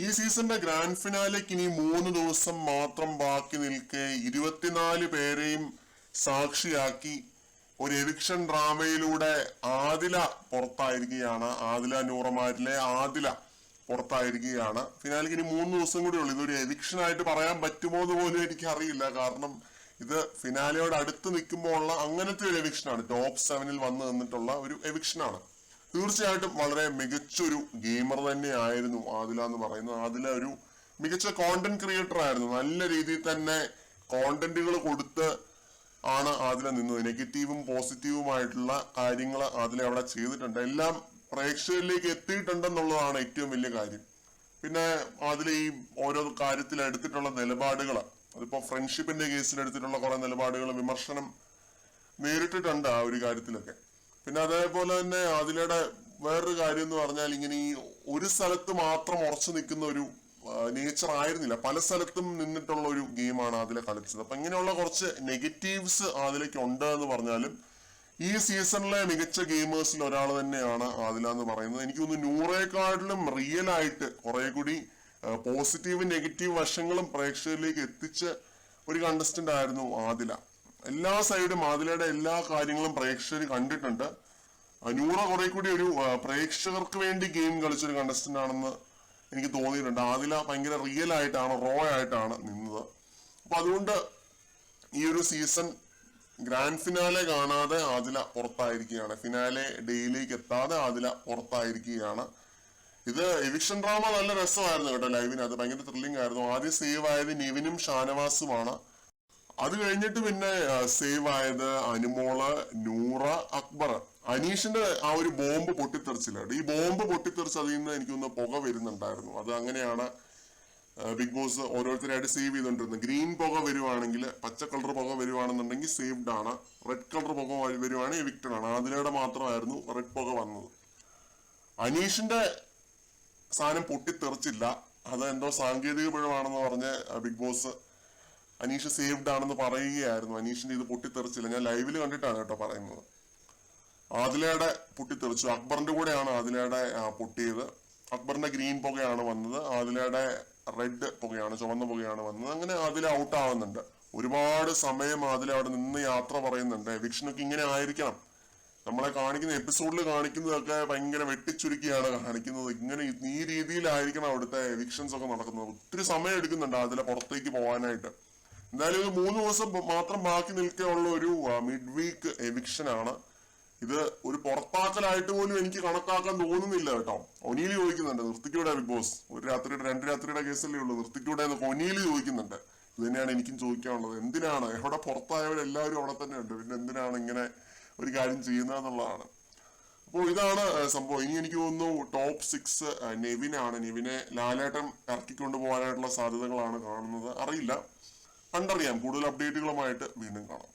ഈ സീസണിന്റെ ഗ്രാൻഡ് ഫിനാലേക്ക് ഇനി 3 ദിവസം മാത്രം ബാക്കി നിൽക്കെ 24 പേരെയും സാക്ഷിയാക്കി ഒരു എവിക്ഷൻ ഡ്രാമയിലൂടെ ആദില പുറത്തായിരിക്കുകയാണ്. ആദില നൂറമാരിലെ ആദില പുറത്തായിരിക്കുകയാണ്. ഫിനാലേക്ക് ഇനി 3 ദിവസം കൂടി ഉള്ളു. ഇതൊരു എവിക്ഷൻ ആയിട്ട് പറയാൻ പറ്റുമോ എന്ന് പോലും എനിക്ക് അറിയില്ല. കാരണം ഇത് ഫിനാലയോട് അടുത്ത് നിൽക്കുമ്പോൾ ഉള്ള അങ്ങനത്തെ ഒരു എവിക്ഷനാണ്. ടോപ്പ് 7-ൽ വന്നു നിന്നിട്ടുള്ള ഒരു എവിക്ഷനാണ്. തീർച്ചയായിട്ടും വളരെ മികച്ചൊരു ഗെയിമർ തന്നെയായിരുന്നു ആദില എന്ന് പറയുന്നത്. ആദില ഒരു മികച്ച കോണ്ടന്റ് ക്രിയേറ്റർ ആയിരുന്നു. നല്ല രീതിയിൽ തന്നെ കോണ്ടന്റുകൾ കൊടുത്ത് ആണ് ആദില നിന്നത്. നെഗറ്റീവും പോസിറ്റീവുമായിട്ടുള്ള കാര്യങ്ങൾ ആദില അവിടെ ചെയ്തിട്ടുണ്ട്. എല്ലാം പ്രേക്ഷകരിലേക്ക് എത്തിയിട്ടുണ്ടെന്നുള്ളതാണ് ഏറ്റവും വലിയ കാര്യം. പിന്നെ ആദില ഈ ഓരോ കാര്യത്തിൽ എടുത്തിട്ടുള്ള നിലപാടുകൾ, അതിപ്പോ ഫ്രണ്ട്ഷിപ്പിന്റെ കേസിൽ എടുത്തിട്ടുള്ള കുറെ നിലപാടുകൾ വിമർശനം നേരിട്ടിട്ടുണ്ട് ആ ഒരു കാര്യത്തിലൊക്കെ. പിന്നെ അതേപോലെ തന്നെ ആദിലയുടെ വേറൊരു കാര്യം എന്ന് പറഞ്ഞാൽ ഇങ്ങനെ ഈ ഒരു സ്ഥലത്ത് മാത്രം ഉറച്ചു നിൽക്കുന്ന ഒരു നേച്ചർ ആയിരുന്നില്ല. പല സ്ഥലത്തും നിന്നിട്ടുള്ള ഒരു ഗെയിമാണ് ആദില കളിച്ചത്. അപ്പൊ ഇങ്ങനെയുള്ള കുറച്ച് നെഗറ്റീവ്സ് ആദിലയ്ക്ക് ഉണ്ട് എന്ന് പറഞ്ഞാലും ഈ സീസണിലെ മികച്ച ഗെയിമേഴ്സിൽ ഒരാൾ തന്നെയാണ് ആദില എന്ന് പറയുന്നത്. എനിക്ക് തോന്നുന്നു നൂറേക്കാട്ടിലും റിയൽ ആയിട്ട് കുറെ കൂടി പോസിറ്റീവ് നെഗറ്റീവ് വശങ്ങളും പ്രേക്ഷകരിലേക്ക് എത്തിച്ച ഒരു കണ്ടസ്റ്റന്റ് ആയിരുന്നു ആദില. എല്ലാ സൈഡും ആദിലയുടെ എല്ലാ കാര്യങ്ങളും പ്രേക്ഷകർ കണ്ടിട്ടുണ്ട്. നൂറ കുറെ കൂടി ഒരു പ്രേക്ഷകർക്ക് വേണ്ടി ഗെയിം കളിച്ചൊരു കണ്ടസ്റ്റന്റ് ആണെന്ന് എനിക്ക് തോന്നിയിട്ടുണ്ട്. ആദില ഭയങ്കര റിയൽ ആയിട്ടാണ്, റോ ആയിട്ടാണ് നിന്നത്. അപ്പൊ അതുകൊണ്ട് ഈ ഒരു സീസൺ ഗ്രാൻഡ് ഫിനാലെ കാണാതെ ആദില പുറത്തായിരിക്കുകയാണ്. ഫിനാലെ ഡേയിലേക്ക് എത്താതെ ആദില പുറത്തായിരിക്കുകയാണ്. ഇത് എവിക്ഷൻ ഡ്രാമ നല്ല രസമായിരുന്നു കേട്ടോ. ലൈവിന് അത് ഭയങ്കര ത്രില്ലിംഗ് ആയിരുന്നു. ആദ്യം സേവ് ആയത് നിവിനും ഷാനവാസുമാണ്. അത് കഴിഞ്ഞിട്ട് പിന്നെ സേവ് ആയത് അനുമോള്, നൂറ, അക്ബർ. അനീഷിന്റെ ആ ഒരു ബോംബ് പൊട്ടിത്തെറിച്ചില്ല. ഈ ബോംബ് പൊട്ടിത്തെറിച്ച് അതിൽ നിന്ന് എനിക്കൊന്ന് പുക വരുന്നുണ്ടായിരുന്നു. അത് അങ്ങനെയാണ് ബിഗ് ബോസ് ഓരോരുത്തരായിട്ട് സേവ് ചെയ്തോണ്ടിരുന്നത്. ഗ്രീൻ പുക വരുവാണെങ്കിൽ, പച്ച കളർ പുക വരുവാണെന്നുണ്ടെങ്കിൽ സേവ്ഡ് ആണ്, റെഡ് കളർ പുക വരുവാണെങ്കിൽ എവിക്റ്റഡ് ആണ്. ആദിലയുടെ മാത്രമായിരുന്നു റെഡ് പുക വന്നത്. അനീഷിന്റെ സാധനം പൊട്ടിത്തെറിച്ചില്ല. അത് എന്തോ സാങ്കേതിക പിഴവാണെന്ന് പറഞ്ഞ് ബിഗ് ബോസ് അനീഷ് സേവ്ഡ് ആണെന്ന് പറയുകയായിരുന്നു. അനീഷിന്റെ ഇത് പൊട്ടിത്തെറിച്ചില്ല. ഞാൻ ലൈവില് കണ്ടിട്ടാണ് കേട്ടോ പറയുന്നത്. ആദിലയുടെ പൊട്ടിത്തെറിച്ചു. അക്ബറിന്റെ കൂടെയാണ് ആദിലയുടെ പൊട്ടിയത്. അക്ബറിന്റെ ഗ്രീൻ പുകയാണ് വന്നത്, ആദിലയുടെ റെഡ് പുകയാണ്, ചുവന്ന പുകയാണ് വന്നത്. അങ്ങനെ ആദില ഔട്ട് ആവുന്നുണ്ട്. ഒരുപാട് സമയം ആദില അവിടെ നിന്ന് യാത്ര പറയുന്നുണ്ട്. എവിക്ഷനൊക്കെ ഇങ്ങനെ ആയിരിക്കണം. നമ്മളെ കാണിക്കുന്ന എപ്പിസോഡിൽ കാണിക്കുന്നതൊക്കെ ഭയങ്കര വെട്ടിച്ചുരുക്കിയാണ് കാണിക്കുന്നത്. ഇങ്ങനെ ഈ രീതിയിലായിരിക്കണം അവിടുത്തെ എവിക്ഷൻസ് ഒക്കെ നടക്കുന്നത്. ഒത്തിരി സമയം എടുക്കുന്നുണ്ട് ആദില പുറത്തേക്ക് പോകാനായിട്ട്. എന്തായാലും ഇത് 3 ദിവസം മാത്രം ബാക്കി നിൽക്കെയുള്ള ഒരു മിഡ് വീക്ക് എവിക്ഷൻ ആണ്. ഇത് ഒരു പുറത്താക്കലായിട്ട് പോലും എനിക്ക് കണക്കാക്കാൻ തോന്നുന്നില്ല കേട്ടോ. ഒനീല് ചോദിക്കുന്നുണ്ട് നിർത്തിക്കൂടെ ബിഗ് ബോസ്, 1 രാത്രിയുടെ 2 രാത്രിയുടെ കേസല്ലേ ഉള്ളൂ, നിർത്തിക്കൂടെ എന്ന് ഒനീല് ചോദിക്കുന്നുണ്ട്. ഇത് തന്നെയാണ് എനിക്കും ചോദിക്കാനുള്ളത്. എന്തിനാണ് എവിടെ പുറത്തായവരെല്ലാവരും അവിടെ തന്നെ ഉണ്ട്, പിന്നെ എന്തിനാണ് ഇങ്ങനെ ഒരു കാര്യം ചെയ്യുന്നതെന്നുള്ളതാണ്. അപ്പോൾ ഇതാണ് സംഭവം. ഇനി എനിക്ക് തോന്നുന്നു ടോപ്പ് 6 നെവിനാണ്. നെവിനെ ലാലേട്ടൻ ഇറക്കിക്കൊണ്ടു പോകാനായിട്ടുള്ള സാധ്യതകളാണ് കാണുന്നത്. അറിയില്ല, കണ്ടറിയാം. കൂടുതൽ അപ്ഡേറ്റുകളുമായിട്ട് വീണ്ടും കാണാം.